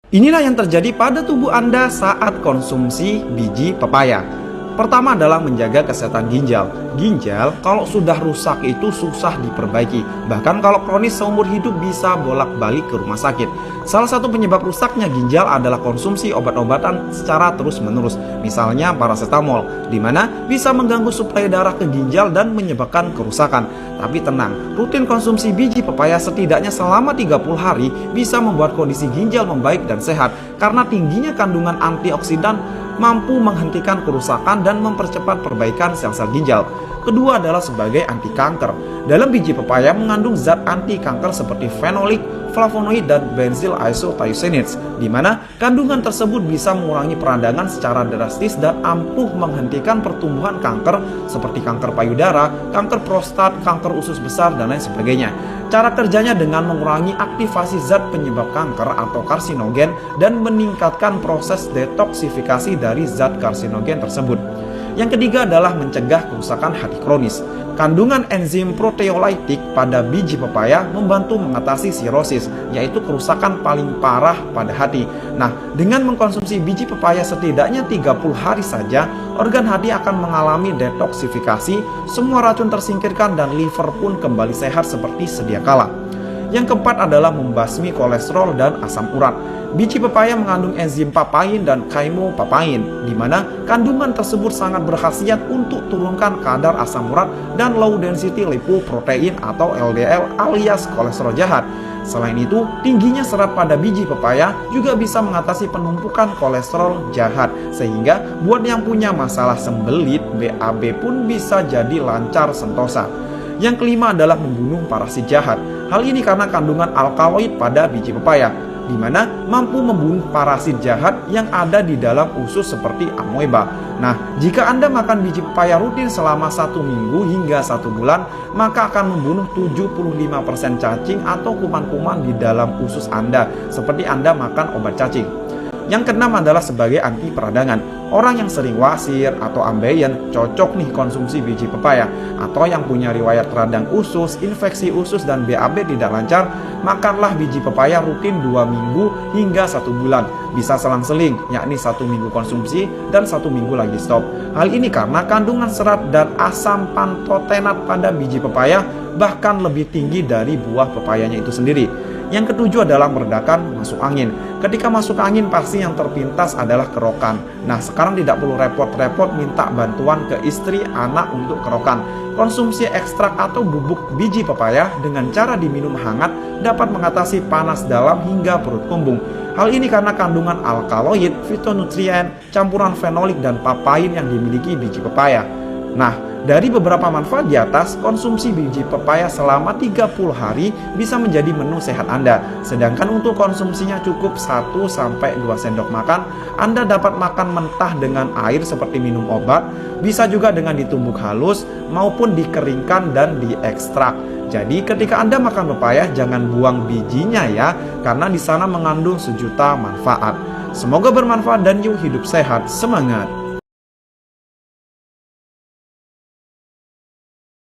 Inilah yang terjadi pada tubuh Anda saat konsumsi biji pepaya. Pertama adalah menjaga kesehatan ginjal. Ginjal kalau sudah rusak itu susah diperbaiki. Bahkan kalau kronis seumur hidup bisa bolak-balik ke rumah sakit. Salah satu penyebab rusaknya ginjal adalah konsumsi obat-obatan secara terus-menerus. Misalnya paracetamol, di mana bisa mengganggu suplai darah ke ginjal dan menyebabkan kerusakan. Tapi tenang, rutin konsumsi biji pepaya setidaknya selama 30 hari bisa membuat kondisi ginjal membaik dan sehat. Karena tingginya kandungan antioksidan mampu menghentikan kerusakan dan mempercepat perbaikan sel-sel ginjal. Kedua adalah sebagai anti kanker. Dalam biji pepaya mengandung zat anti kanker seperti fenolik, flavonoid, dan benzyl isothiocyanates, di mana kandungan tersebut bisa mengurangi peradangan secara drastis dan ampuh menghentikan pertumbuhan kanker seperti kanker payudara, kanker prostat, kanker usus besar, dan lain sebagainya. Cara kerjanya dengan mengurangi aktivasi zat penyebab kanker atau karsinogen dan meningkatkan proses detoksifikasi dari zat karsinogen tersebut. Yang ketiga adalah mencegah kerusakan hati kronis. Kandungan enzim proteolytik pada biji pepaya membantu mengatasi sirosis, yaitu kerusakan paling parah pada hati. Nah, dengan mengkonsumsi biji pepaya setidaknya 30 hari saja, organ hati akan mengalami detoksifikasi, semua racun tersingkirkan dan liver pun kembali sehat seperti sedia kala. Yang keempat adalah membasmi kolesterol dan asam urat. Biji pepaya mengandung enzim papain dan chymopapain, di mana kandungan tersebut sangat berkhasiat untuk turunkan kadar asam urat dan low density lipoprotein atau LDL alias kolesterol jahat. Selain itu, tingginya serat pada biji pepaya juga bisa mengatasi penumpukan kolesterol jahat, sehingga buat yang punya masalah sembelit, BAB pun bisa jadi lancar sentosa. Yang kelima adalah membunuh parasit jahat. Hal ini karena kandungan alkaloid pada biji pepaya, di mana mampu membunuh parasit jahat yang ada di dalam usus seperti amoeba. Nah, jika Anda makan biji pepaya rutin selama 1 minggu hingga 1 bulan, maka akan membunuh 75% cacing atau kuman-kuman di dalam usus Anda, seperti Anda makan obat cacing. Yang keenam adalah sebagai anti peradangan. Orang yang sering wasir atau ambeien cocok nih konsumsi biji pepaya. Atau yang punya riwayat radang usus, infeksi usus, dan BAB tidak lancar, makanlah biji pepaya rutin 2 minggu hingga 1 bulan. Bisa selang-seling, yakni 1 minggu konsumsi dan 1 minggu lagi stop. Hal ini karena kandungan serat dan asam pantotenat pada biji pepaya bahkan lebih tinggi dari buah pepayanya itu sendiri. Yang ketujuh adalah meredakan masuk angin. Ketika masuk angin pasti yang terpintas adalah kerokan. Nah, sekarang tidak perlu repot-repot minta bantuan ke istri, anak untuk kerokan. Konsumsi ekstrak atau bubuk biji pepaya dengan cara diminum hangat dapat mengatasi panas dalam hingga perut kembung. Hal ini karena kandungan alkaloid, fitonutrien, campuran fenolik, dan papain yang dimiliki biji pepaya. Nah, dari beberapa manfaat di atas, konsumsi biji pepaya selama 30 hari bisa menjadi menu sehat Anda. Sedangkan untuk konsumsinya cukup 1-2 sendok makan. Anda dapat makan mentah dengan air seperti minum obat, bisa juga dengan ditumbuk halus maupun dikeringkan dan diekstrak. Jadi ketika Anda makan pepaya, jangan buang bijinya ya, karena di sana mengandung sejuta manfaat. Semoga bermanfaat dan yuk hidup sehat, semangat!